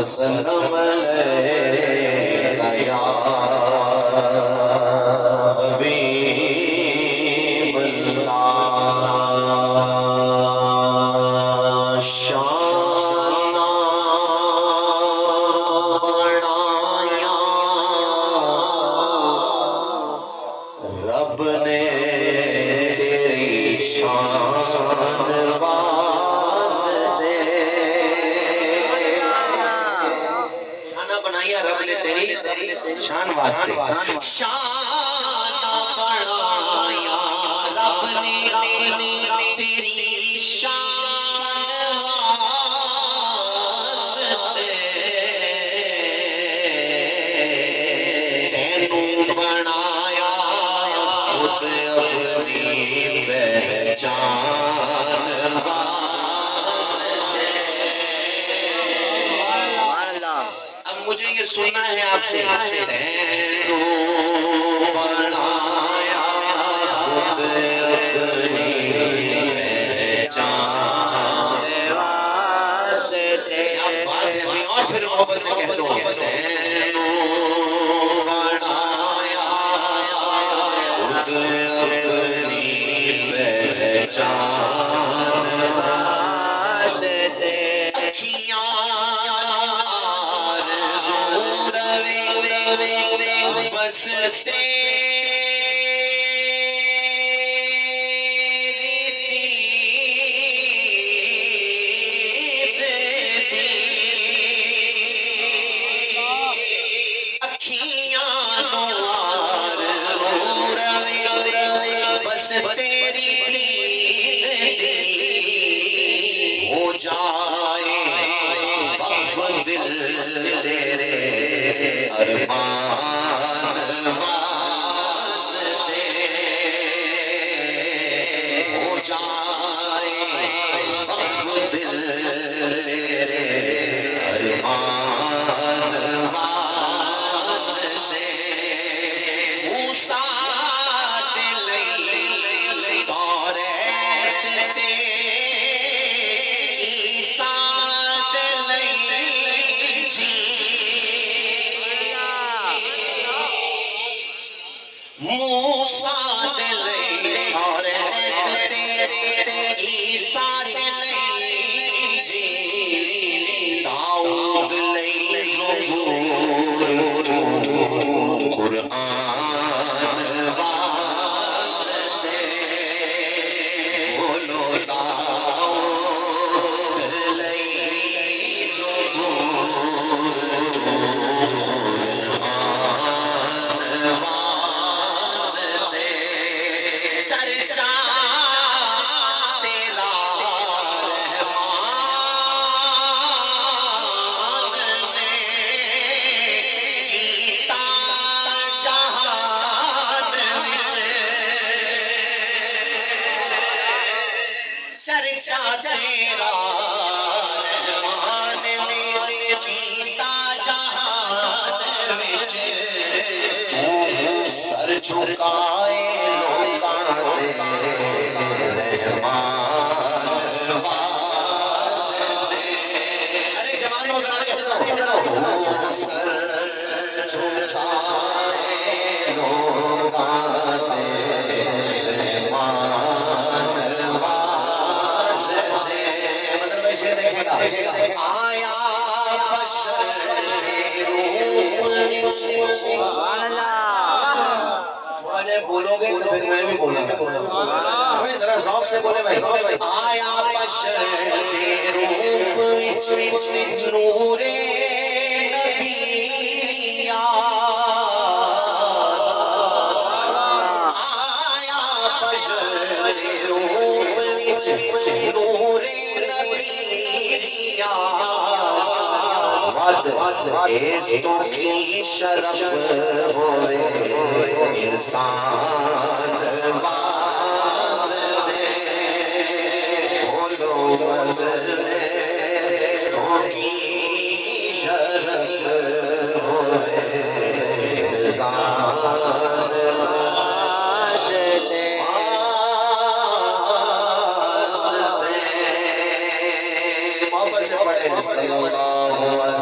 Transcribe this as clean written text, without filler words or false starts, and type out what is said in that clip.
वसल्लम अलैका या हबीबल्लाह। शाना बढ़ाया रब ने तेरी शान वास्ते, शाना बनाया रब ने तेरी शान वास्ते, शान बढ़ाया रब ने तेरी शान वास्ते, तेनू बनाया खुद अपनी पहचान वास्ते। अब मुझे ये सुनना है आपसे, तेनू बनाया खुद अपनी पहचान वास्ते। अब बात है अभी और फिर मोहब्बत से कह दो, तेनू बनाया खुद अपनी पहचान वास्ते। अखियां बस बस तेरी हो जाए वफ़ दिल तेरे अरमान वास्ते, हो जाए वफ़ दिल तेरे अरमान वास्ते। मूसा मूसा दिले और ईसा दिले जी, दाऊद ले ज़बूर कुरान वास्ते, बोलो दाऊद ले ज़बूर चर्चा तेरा रहमान ने कीता जहान विच, चर्चा तेरा रहमान ने कीता जहान विच, सर झुकाए रहमान वास्ते। अरे जवानों सर झुकाए लोकां दे रहमान वास्ते। मतलब ऐसे देखेगा आया बशर बोलोगे तो फिर मैं भी बोलूंगा, हमें जरा शौक से बोले भाई। आया बशर रूप विच नूरे नबिया, आया बशर रूप विच नूरे नबिया, इस तो की शरफ होवे इंसान वास्ते, बोलो इस तो की शरफ होवे इंसान वास्ते। मोहब्बत से पढ़े सल्लल्लाहु अलैहि